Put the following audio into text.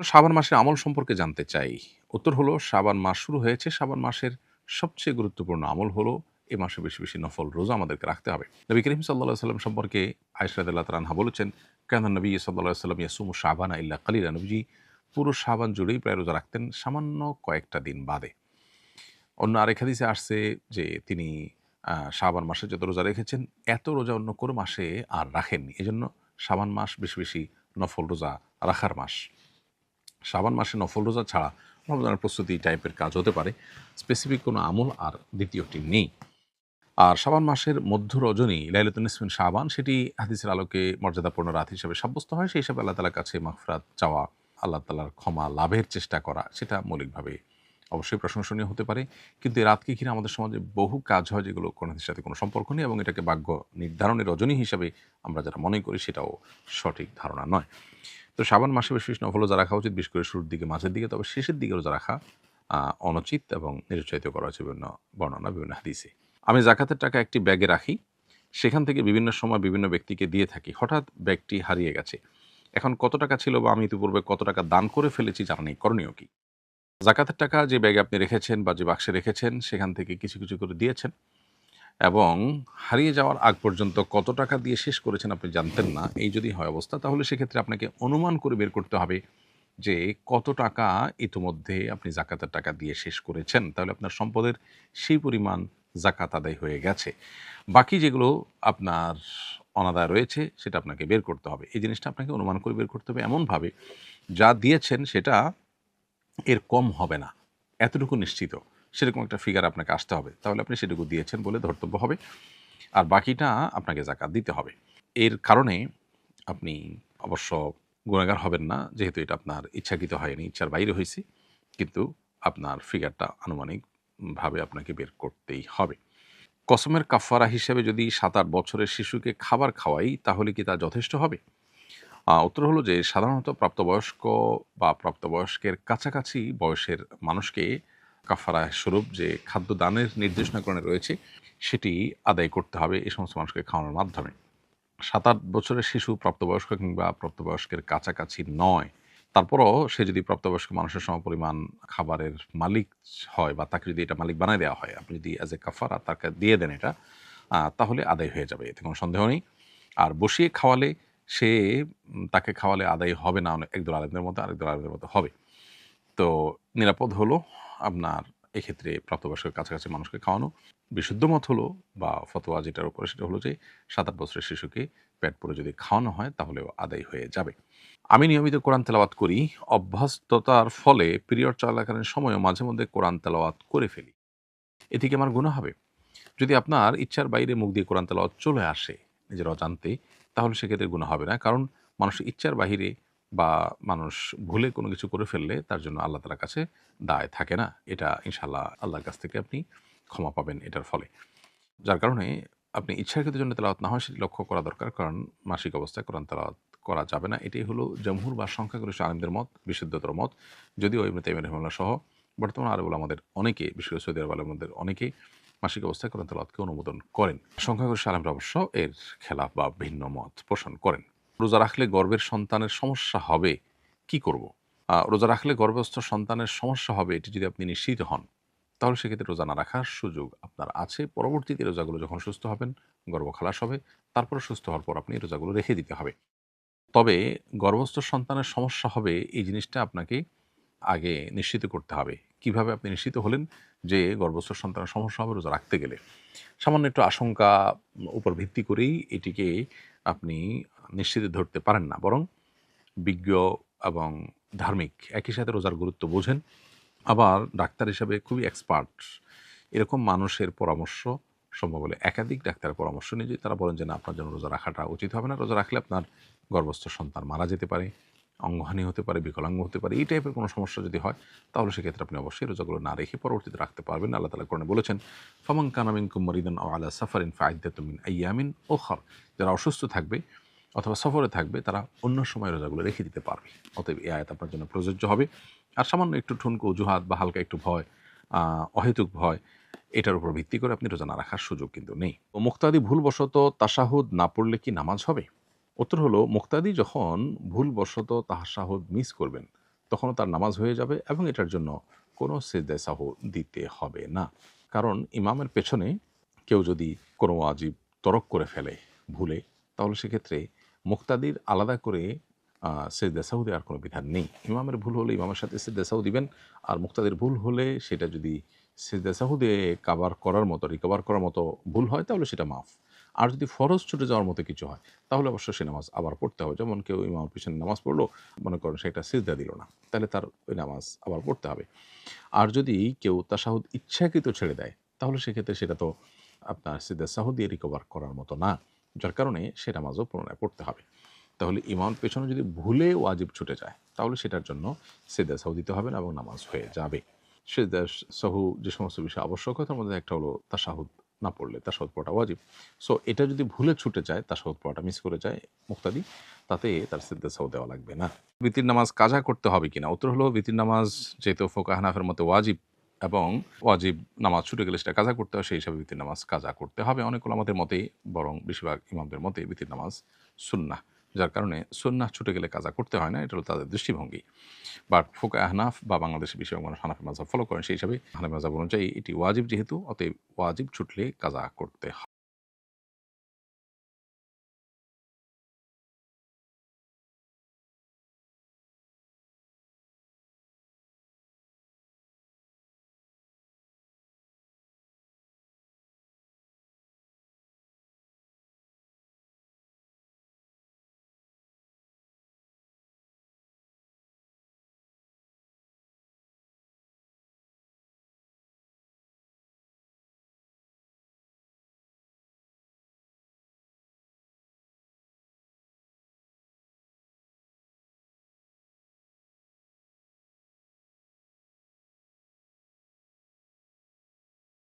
শাবান মাসের আমল সম্পর্কে জানতে চাই। উত্তর হলো শাবান মাস শুরু হয়েছে। শাবান মাসের সবচেয়ে গুরুত্বপূর্ণ আমল হলো এ মাসে বেশি, বেশি নফল রোজা আমাদেরকে রাখতে হবে। নবী করিম সাল্লাল্লাহু আলাইহি ওয়াসাল্লাম সম্পর্কে আয়েশা রাদিয়াল্লাহু তাআলা আনহা বলেছেন, কানা নবী সাল্লাল্লাহু আলাইহি ওয়াসাল্লাম ইয়াসুমু শাবানা ইল্লা কালিলা। নবীজি পুরো শাবান জুড়েই প্রায় রোজা রাখতেন সামান্য কয়েকটা দিন বাদে। অন্য আরেক হাদিসে আসছে যে তিনি শাবান মাসে যত রোজা রেখেছেন এত রোজা অন্য কোনো মাসে আর রাখেননি। এজন্য শাবান মাস বেশি, বেশি নফল রোজা রাখার মাস। শাবান মাসে নফল রোজা ছাড়া রমজানের প্রস্তুতি টাইপের কাজ হতে পারে। স্পেসিফিক কোনো আমল আর দ্বিতীয়টি নেই। আর শাবান মাসের মধ্য রজনী লাইলাতুন নিসফ মিন শাবান সেটি হাদিসের আলোকে মর্যাদাপূর্ণ রাত হিসেবে সাব্যস্ত হয়। সেই হিসাবে আল্লাহ তাআলার কাছে মাগফিরাত চাওয়া, আল্লাহ তাআলার ক্ষমা লাভের চেষ্টা করা সেটা মৌলিকভাবে অবশ্যই প্রশংসনীয় হতে পারে। কিন্তু এই রাতকে ঘিরে আমাদের সমাজে বহু কাজ হয় যেগুলো কোনটির সাথে কোনো সম্পর্ক নেই এবং এটাকে ভাগ্য নির্ধারণের রজনী হিসাবে আমরা যারা মনে করি সেটাও সঠিক ধারণা নয়। তো শাবান মাসে বেশি, বেশি নফল রোজা রাখা উচিত, বিশেষ করে শুরুর দিকে, মাঝের দিকে। তবে শেষের দিকে রোজা রাখা অনুচিত এবং নিরুৎসাহিত করা হয়েছে বিভিন্ন বর্ণনা, বিভিন্ন হাদিসে। আমি যাকাতের টাকা একটি ব্যাগে রাখি। সেখান থেকে বিভিন্ন সময় বিভিন্ন ব্যক্তিকে দিয়ে থাকি। হঠাৎ ব্যাগটি হারিয়ে গেছে। এখন কত টাকা ছিল বা আমি ইতিপূর্বে কত টাকা দান করে ফেলেছি জানা নেই। করণীয় কি? যাকাতের টাকা যে ব্যাগে আপনি রেখেছেন বা যে বাক্সে রেখেছেন সেখান থেকে কিছু, কিছু করে দিয়েছেন এবং হারিয়ে যাওয়ার আগ পর্যন্ত কত টাকা দিয়ে শেষ করেছেন আপনি জানতেন না। এই যদি হয় অবস্থা তাহলে সেক্ষেত্রে আপনাকে অনুমান করে বের করতে হবে যে কত টাকা ইতিমধ্যে আপনি যাকাতের টাকা দিয়ে শেষ করেছেন। তাহলে আপনার সম্পদের সেই পরিমাণ যাকাত আদায় হয়ে গেছে। বাকি যেগুলো আপনার অনাদায় রয়েছে সেটা আপনাকে বের করতে হবে। এই জিনিসটা আপনাকে অনুমান করে বের করতে হবে এমনভাবে যা দিয়েছেন সেটা এর কম হবে না। এতটুকু নিশ্চিত। সেরকম একটা ফিগার আপনাকে আসতে হবে। তাহলে আপনি সেটুকু দিয়েছেন বলে ধর্তব্য হবে। আর বাকিটা আপনাকে যাকাত দিতে হবে। এর কারণে আপনি অবশ্য গুনাহগার হবেন না, যেহেতু এটা আপনার ইচ্ছাকৃত হয়নি, ইচ্ছার বাইরে হয়েছে। কিন্তু আপনার ফিগারটা আনুমানিকভাবে আপনাকে বের করতেই হবে। কসমের কাফারা হিসেবে যদি ৭-৮ বছরের শিশুকে খাবার খাওয়াই, তাহলে কি তা যথেষ্ট হবে? উত্তর হলো যে সাধারণত প্রাপ্তবয়স্ক বা প্রাপ্তবয়স্কের কাছাকাছি বয়সের মানুষকে কাফারা স্বরূপ যে খাদ্য দানের নির্দেশনাকরণে রয়েছে, সেটি আদায় করতে হবে এই সমস্ত মানুষকে খাওয়ানোর মাধ্যমে। ৭-৮ বছরের শিশু প্রাপ্তবয়স্ক কিংবা প্রাপ্তবয়স্কের কাছাকাছি নয়। তারপরও সে যদি প্রাপ্তবয়স্ক মানুষের সমপরিমাণ খাবারের মালিক হয় বা তাকে যদি এটা মালিক বানায় দেওয়া হয়, আপনি যদি অ্যাজ এ কাফারা তাকে দিয়ে দেন এটা, তাহলে আদায় হয়ে যাবে। এতে কোনো সন্দেহ নেই। আর বসিয়ে খাওয়ালে সে তাকে খাওয়ালে আদায় হবে না একদল আলেমদের মতো, আরেকদল আলেমদের মতো হবে। তো নিরাপদ হলো আপনার এক্ষেত্রে প্রাপ্তবয়স্কের কাছাকাছি মানুষকে খাওয়ানো। বিশুদ্ধ মত হলো বা ফতোয়া যেটার উপরে সেটা হলো যে ৭-৮ বছরের শিশুকে পেট পুরে যদি খাওয়ানো হয় তাহলেও আদায় হয়ে যাবে। আমি নিয়মিত কোরআন তেলাওয়াত করি। অভ্যস্ততার ফলে পিরিয়ড চলাকালীন সময়েও মাঝে মধ্যে কোরআন তেলাওয়াত করে ফেলি। এতে কি আমার গুনাহ হবে? যদি আপনার ইচ্ছার বাইরে মুখ দিয়ে কোরআন তেলাওয়াত চলে আসে নিজের অজান্তে, তাহলে সেক্ষেত্রে গুনাহ হবে না। কারণ মানুষের ইচ্ছার বাহিরে বা মানুষ ভুলে কোনো কিছু করে ফেললে তার জন্য আল্লাহ তাআলার কাছে দায় থাকে না। এটা ইনশাআল্লাহ আল্লাহর কাছ থেকে আপনি ক্ষমা পাবেন এটার ফলে। যার কারণে আপনি ইচ্ছাকৃত জন্য তেলাওয়াত না হয় সেটি লক্ষ্য করা দরকার। কারণ মাসিক অবস্থায় কোরআন তেলাওয়াত করা যাবে না। এটাই হলো জমহুর বা সংখ্যাগরিষ্ঠ আলেমদের মত, বিশুদ্ধতর মত। যদিও ইবনে তাইমিয়া রাহিমাহুল্লাহ সহ বর্তমান আরব উলামাদের অনেকে, বিশেষ করে সৌদি আরব আলেমদের অনেকেই মাসিক অবস্থায় কোরআন তেলাওয়াতকে অনুমোদন করেন। সংখ্যাগরিষ্ঠ আলেমরা অবশ্য এর খেলাফ বা ভিন্ন মত পোষণ করেন। রোজা রাখলে গর্ভের সন্তানের সমস্যা হবে, কি করব? রোজা রাখলে গর্ভস্থ সন্তানের সমস্যা হবে এটি যদি আপনি নিশ্চিত হন, তাহলে সেক্ষেত্রে রোজা না রাখার সুযোগ আপনার আছে। পরবর্তীতে রোজাগুলো যখন সুস্থ হবেন, গর্ভ খালাস হবে, তারপরে সুস্থ হওয়ার পর আপনি রোজাগুলো রেখে দিতে হবে। তবে গর্ভস্থ সন্তানের সমস্যা হবে এই জিনিসটা আপনাকে আগে নিশ্চিত করতে হবে। কিভাবে আপনি নিশ্চিত হলেন যে গর্ভস্থ সন্তানের সমস্যা হবে রোজা রাখতে গেলে? সামান্য একটু আশঙ্কা উপর ভিত্তি করেই এটিকে আপনি নিশ্চিত ধরতে পারেন না। বরং বিজ্ঞ এবং ধার্মিক একই সাথে রোজার গুরুত্ব বোঝেন, আবার ডাক্তার হিসাবে খুবই এক্সপার্ট এরকম মানুষের পরামর্শ, সম্ভব হলে একাধিক ডাক্তারের পরামর্শ নিয়ে যদি তারা বলেন যে না আপনার জন্য রোজা রাখাটা উচিত হবে না, রোজা রাখলে আপনার গর্ভস্থ সন্তান মারা যেতে পারে, অঙ্গহানি হতে পারে, বিকলাঙ্গ হতে পারে, এই টাইপের কোনো সমস্যা যদি হয়, তাহলে সেক্ষেত্রে আপনি অবশ্যই রোজাগুলো না রেখে পরবর্তীতে রাখতে পারবেন। আল্লাহ তাআলা কোরআনে বলেছেন, ফামান কানা মিনকুম মারিদান আও আলা সাফারিন ফাইদ্দাতুম মিন আইয়ামিন উখর। যারা অসুস্থ থাকবে অথবা সফরে থাকবে তারা অন্য সময় রোজাগুলো রেখে দিতে পারবে। অতএব এই আয়াত আপনার জন্য প্রযোজ্য হবে। আর সামান্য একটু ঠুনকো অজুহাত বা হালকা একটু ভয়, অহেতুক ভয়, এটার উপর ভিত্তি করে আপনি রোজা না রাখার সুযোগ কিন্তু নেই। ও মুক্তাদি ভুলবশত তাশাহুদ না পড়লে কি নামাজ হবে? উত্তর হলো মুক্তাদি যখন ভুলবশত তাশাহুদ মিস করবেন, তখনও তার নামাজ হয়ে যাবে এবং এটার জন্য কোনো সিজদায়ে সাহু দিতে হবে না। কারণ ইমামের পেছনে কেউ যদি কোনো ওয়াজিব তরক করে ফেলে ভুলে, তাহলে সেক্ষেত্রে মুক্তাদির আলাদা করে সিজদায়ে সাহু দেওয়ার কোনো বিধান নেই। ইমামের ভুল হলে ইমামের সাথে সিজদায়ে সাহু দিবেন, আর মুক্তাদির ভুল হলে সেটা যদি সিজদায়ে সাহু দিয়ে রিকভার করার মতো ভুল হয় তাহলে সেটা মাফ। আর যদি ফরজ ছুটে যাওয়ার মতো কিছু হয় তাহলে অবশ্য সে নামাজ আবার পড়তে হবে। যেমন কেউ ইমামের পিছনে নামাজ পড়লো, মনে করেন সে একটা সিজদা দিল না, তাহলে তার ওই নামাজ আবার পড়তে হবে। আর যদি কেউ তাশাহুদ ইচ্ছাকৃত ছেড়ে দেয় তাহলে সেক্ষেত্রে সেটা তো আপনার সিজদায়ে সাহু দিয়ে রিকভার করার মতো না, যার কারণে সে নামাজও পুনরায় পড়তে হবে। তাহলে ইমামের পেছনে যদি ভুলে ওয়াজিব ছুটে যায় তাহলে সেটার জন্য সিজদায়ে সাহু দিতে হবে না এবং নামাজ হয়ে যাবে। সিজদায়ে সাহু যে সমস্ত বিষয় আবশ্যক হয় তার মধ্যে একটা হলো তাশাহুদ না পড়লে, তাশাহুদ পড়াটা ওয়াজিব। সো এটা যদি ভুলে ছুটে যায়, তাশাহুদ পড়াটা মিস করে যায় মুক্তাদি, তাতে তার সিজদায়ে সাহু দেওয়া লাগবে না। বিতির নামাজ কাজা করতে হবে কিনা? উত্তর হলো বিতির নামাজ যেহেতু ফুকাহা হানাফের মতে ওয়াজিব এবং ওয়াজিব নামাজ ছুটে গেলে সেটা কাজা করতে হয়, সেই হিসাবে বিতির নামাজ কাজা করতে হবে। অনেক উলামাদের মতেই, বরং বেশিরভাগ ইমামদের মতে বিতির নামাজ সুন্নাহ, যার কারণে সুন্নাহ ছুটে গেলে কাজা করতে হয় না, এটা হলো তাদের দৃষ্টিভঙ্গি। বাট ফুকাহা হানাফ বা বাংলাদেশের বেশিরভাগ মানুষ হানাফি মাযহাব ফলো করেন, সেই হিসাবে হানাফি মাযহাব অনুযায়ী এটি ওয়াজিব যেহেতু, অতএব ওয়াজিব ছুটলে কাজা করতে হয়।